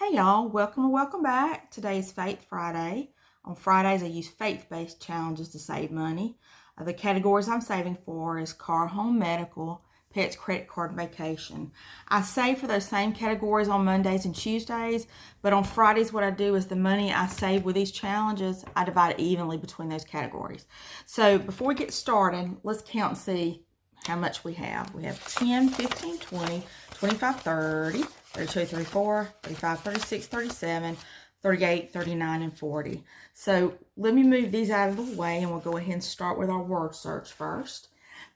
Hey y'all, welcome and welcome back. Today is Faith Friday. On Fridays I use faith-based challenges to save money. The categories I'm saving for is car, home, medical, pets, credit card, and vacation. I save for those same categories on Mondays and Tuesdays, but on Fridays what I do is the money I save with these challenges, I divide evenly between those categories. So before we get started, let's count and see how much we have. We have 10, 15, 20, 25, 30, 32, 34, 35, 36, 37, 38, 39, and 40. So let me move these out of the way and we'll go ahead and start with our word search first.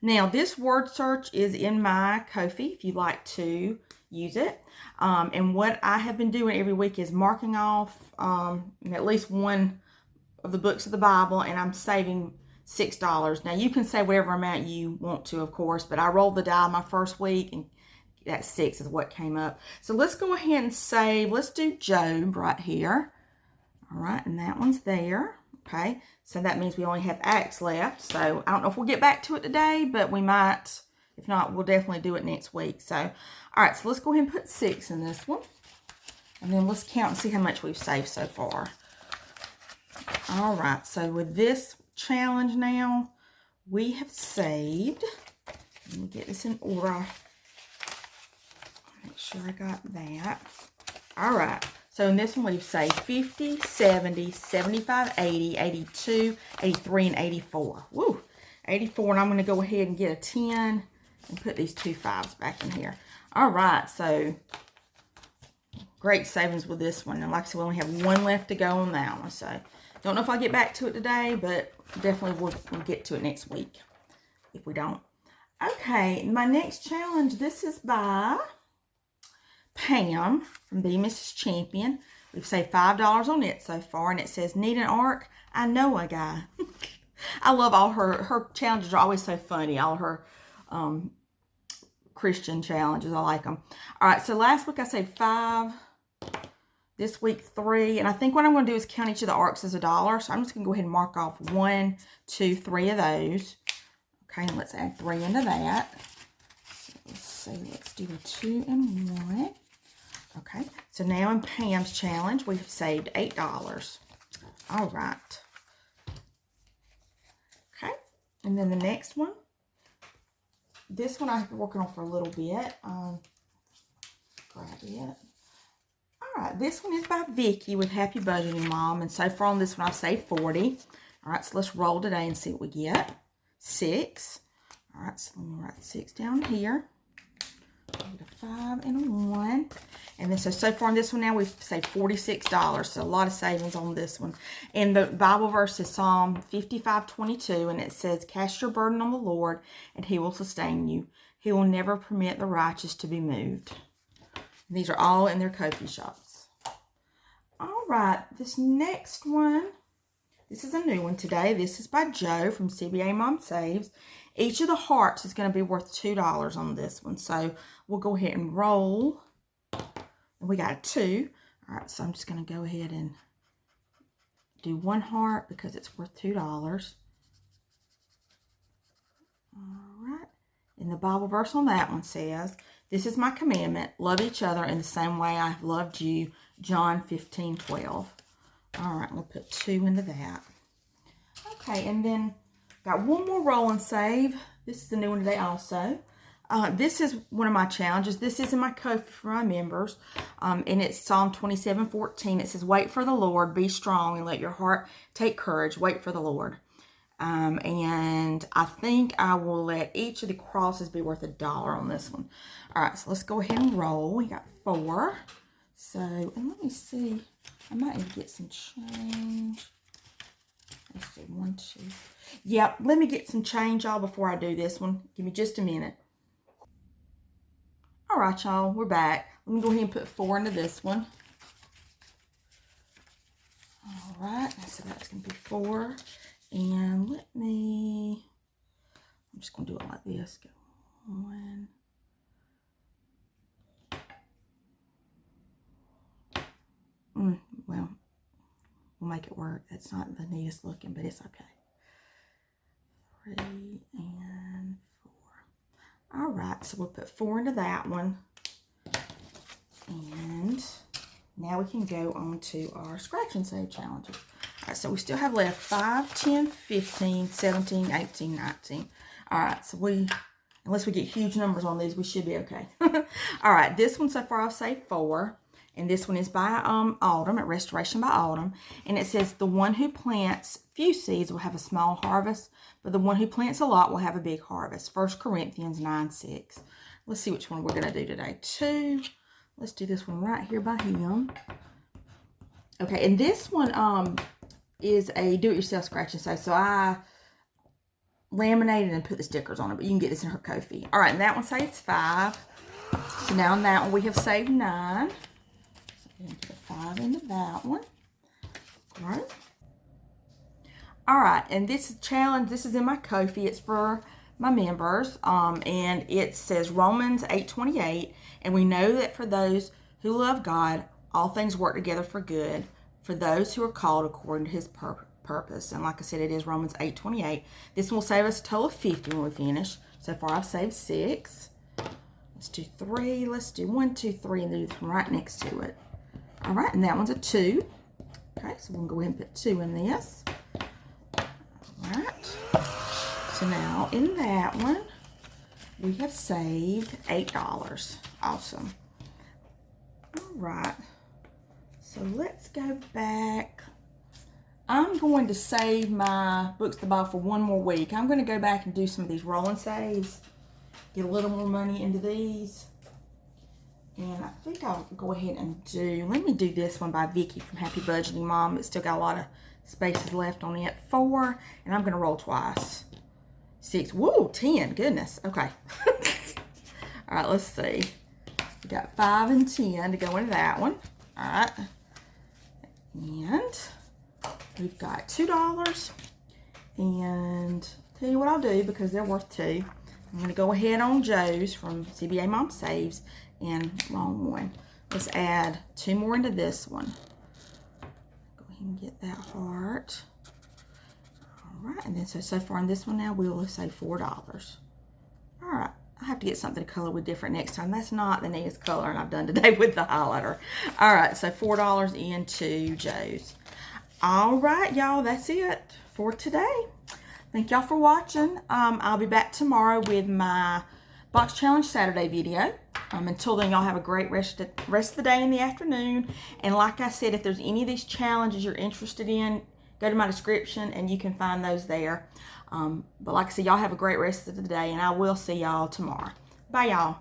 Now this word search is in my Ko-fi if you'd like to use it. And what I have been doing every week is marking off at least one of the books of the Bible, and I'm saving $6. Now you can say whatever amount you want to, of course, but I rolled the die my first week and that 6 is what came up. So let's go ahead and save. Let's do Job right here. All right, and that one's there. Okay, so that means we only have Acts left. So I don't know if we'll get back to it today, but we might. If not, we'll definitely do it next week. So, all right, so let's go ahead and put 6 in this one. And then let's count and see how much we've saved so far. All right, so with this challenge now, we have saved. Let me get this in order. Make sure I got that. All right, so in this one we've saved 50, 70, 75, 80, 82, 83, and 84. Woo, 84, and I'm going to go ahead and get a 10 and put these 2 5s back in here. All right, so great savings with this one. And like I said, we only have one left to go on that one. So don't know if I'll get back to it today, but definitely we'll get to it next week if we don't. Okay, my next challenge, this is by Pam from the Mrs. Champion. We've saved $5 on it so far, and it says, need an ark? I know a guy. I love all her challenges are always so funny. All her Christian challenges, I like them. All right, so last week I saved 5. This week 3, and I think what I'm going to do is count each of the arcs as $1. So I'm just going to go ahead and mark off 1, 2, 3 of those. Okay, and let's add 3 into that. So let's see, let's do a 2 and 1. Okay, so now in Pam's challenge, we've saved $8. All right. Okay, and then the next one. This one I've been working on for a little bit. Grab it. All right, this one is by Vicky with Happy Budgeting Mom, and so far on this one I've saved 40. All right, so let's roll today and see what we get. 6. All right, so let me write 6 down here. Get a 5 and a 1. And then so far on this one now we've saved $46. So a lot of savings on this one. And the Bible verse is Psalm 55:22, and it says, cast your burden on the Lord, and he will sustain you. He will never permit the righteous to be moved. These are all in their Ko-fi shops. All right, this next one, this is a new one today. This is by Joe from CBA Mom Saves. Each of the hearts is going to be worth $2 on this one. So we'll go ahead and roll. And we got a 2. All right, so I'm just going to go ahead and do 1 heart because it's worth $2. All right. And the Bible verse on that one says, this is my commandment, love each other in the same way I have loved you, John 15:12. All right, we'll put 2 into that. Okay, and then got one more roll and save. This is the new one today also. This is one of my challenges. This is in my Ko-fi for my members, and it's Psalm 27:14. It says, wait for the Lord, be strong, and let your heart take courage. Wait for the Lord. And I think I will let each of the crosses be worth $1 on this one. All right, so let's go ahead and roll. We got 4. So, and let me see. I might need to get some change. Let's see, 1, 2. Yep, let me get some change, y'all, before I do this one. Give me just a minute. All right, y'all, we're back. Let me go ahead and put 4 into this one. All right, so that's going to be 4. And let me, I'm just going to do it like this. Go 1. Well, we'll make it work. That's not the neatest looking, but it's okay. 3 and 4. All right, so we'll put 4 into that one. And Now we can go on to our scratch and save challenges. All right, so we still have left 5, 10, 15, 17, 18, 19. All right, so unless we get huge numbers on these, we should be okay. All right, this one so far I've saved 4. And this one is by Autumn, at Restoration by Autumn. And it says, the one who plants few seeds will have a small harvest, but the one who plants a lot will have a big harvest. 1 Corinthians 9:6. Let's see which one we're going to do today. 2. Let's do this one right here by him. Okay, and this one is a do-it-yourself scratch and save. So I laminated and put the stickers on it, but you can get this in her Ko-fi. All right, and that one saves 5. So now in that one we have saved 9. Put a 5 into that one. All right. All right, and this challenge, this is in my Ko-fi. It's for my members, and it says Romans 8:28, and we know that for those who love God, all things work together for good, for those who are called according to His purpose. And like I said, it is Romans 8:28. This will save us a total of 50 when we finish. So far, I've saved 6. Let's do 3. Let's do 1, 2, 3, and do this one right next to it. All right, and that one's a 2. Okay, so we'll go ahead and put 2 in this. All right. So now in that one, we have saved $8. Awesome. All right. So let's go back. I'm going to save my Books to Buy for one more week. I'm going to go back and do some of these rolling saves. Get a little more money into these. And I think I'll go ahead and let me do this one by Vicki from Happy Budgeting Mom. It's still got a lot of spaces left on it. 4, and I'm going to roll twice. 6, whoa, 10, goodness, okay. All right, let's see. We got 5 and 10 to go into that one. All right. And we've got $2. And tell you what I'll do, because they're worth 2. I'm going to go ahead on Joe's from CBA Mom Saves and long one. Let's add 2 more into this one. Go ahead and get that heart. All right, and then so far in this one now, we will save $4. All right, I have to get something to color with different next time. That's not the neatest color, and I've done today with the highlighter. All right, so $4 into Joe's. All right, y'all, that's it for today. Thank y'all for watching. I'll be back tomorrow with my Box Challenge Saturday video. Until then, y'all have a great rest of the day in the afternoon. And like I said, if there's any of these challenges you're interested in, go to my description and you can find those there. But like I said, y'all have a great rest of the day, and I will see y'all tomorrow. Bye, y'all.